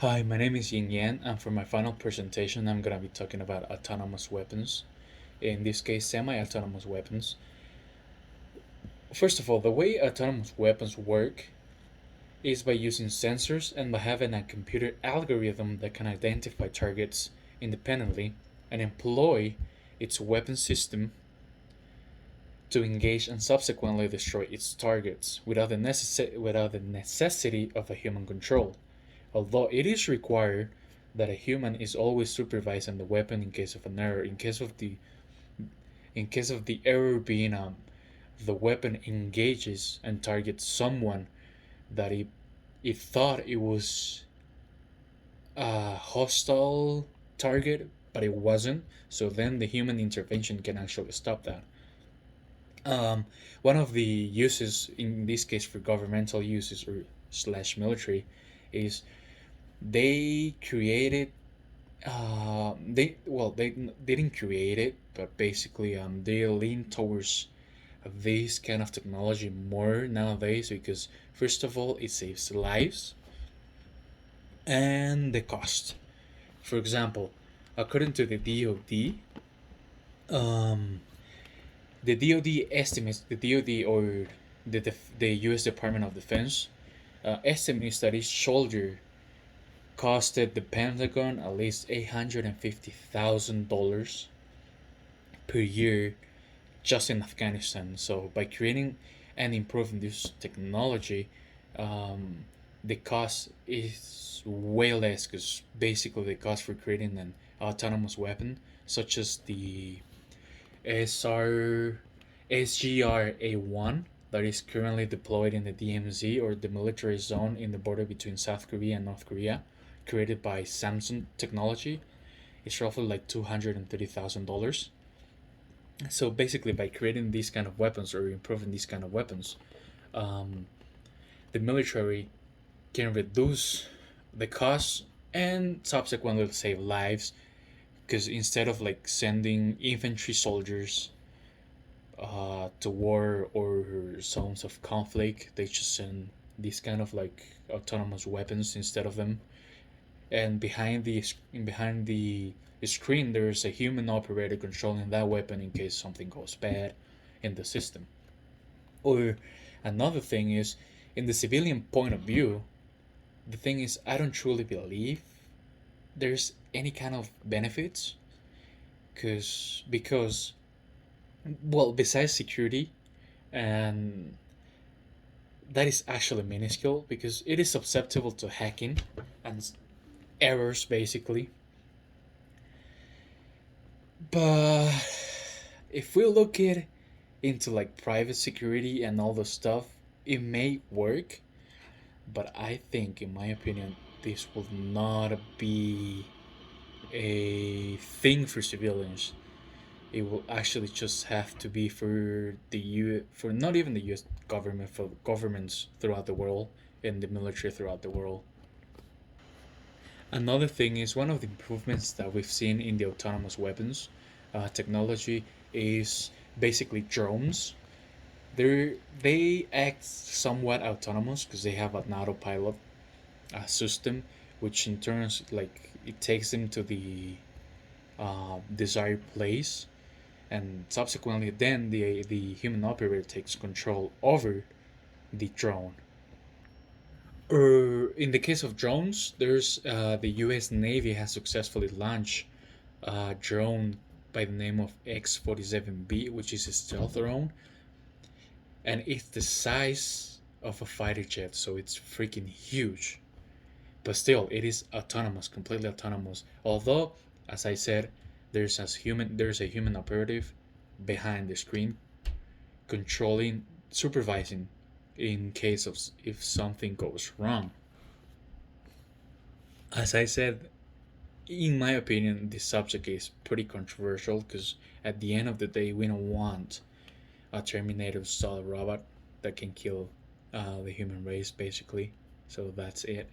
Hi, my name is Yin Yan, and for my final presentation, I'm gonna be talking about autonomous weapons. In this case, semi autonomous weapons. First of all, the way autonomous weapons work is by using sensors and by having a computer algorithm that can identify targets independently and employ its weapon system to engage and subsequently destroy its targets without the necessity of a human control. Although it is required that a human is always supervising the weapon in case of an error. In case of the error being the weapon engages and targets someone that it thought it was a hostile target, but it wasn't. So then the human intervention can actually stop that. Um, One of the uses in this case for governmental uses or slash military is they created they didn't create it, but basically they lean towards this kind of technology more nowadays because first of all it saves lives and the cost. For example, according to the DoD, um, the DoD estimates the DoD or the U.S. Department of Defense estimates that each soldier costed the Pentagon at least $850,000 per year just in Afghanistan. So by creating and improving this technology, the cost is way less because basically the cost for creating an autonomous weapon, such as the SR SGR-A1 that is currently deployed in the DMZ or the military zone in the border between South Korea and North Korea, created by Samsung Technology, is roughly like $230,000. So basically, by creating these kind of weapons or improving these kind of weapons, um, the military can reduce the costs and subsequently save lives. Because instead of like sending infantry soldiers to war or zones of conflict, they just send these kind of like autonomous weapons instead of them. And behind the screen, there's a human operator controlling that weapon in case something goes bad in the system. Or another thing is, in the civilian point of view, the thing is, I don't truly believe there's any kind of benefits because well, besides security, and that is actually minuscule because it is susceptible to hacking and errors basically. But if we look at into like private security and all the stuff, it may work, but I think, in my opinion, this will not be a thing for civilians. It will actually just have to be for for not even the U.S. government, for governments throughout the world and the military throughout the world. Another thing is one of the improvements that we've seen in the autonomous weapons technology is basically drones. They act somewhat autonomous because they have an autopilot system, which in turns like it takes them to the desired place, and subsequently then the human operator takes control over the drone. Or in the case of drones, there's the U.S. Navy has successfully launched a drone by the name of X-47B, which is a stealth drone, and it's the size of a fighter jet, so it's freaking huge. But still, it is autonomous, completely autonomous. Although, as I said, there's a human operative behind the screen controlling, supervising in case of if something goes wrong. As I said, in my opinion, this subject is pretty controversial because at the end of the day, we don't want a Terminator style robot that can kill the human race, basically. So that's it.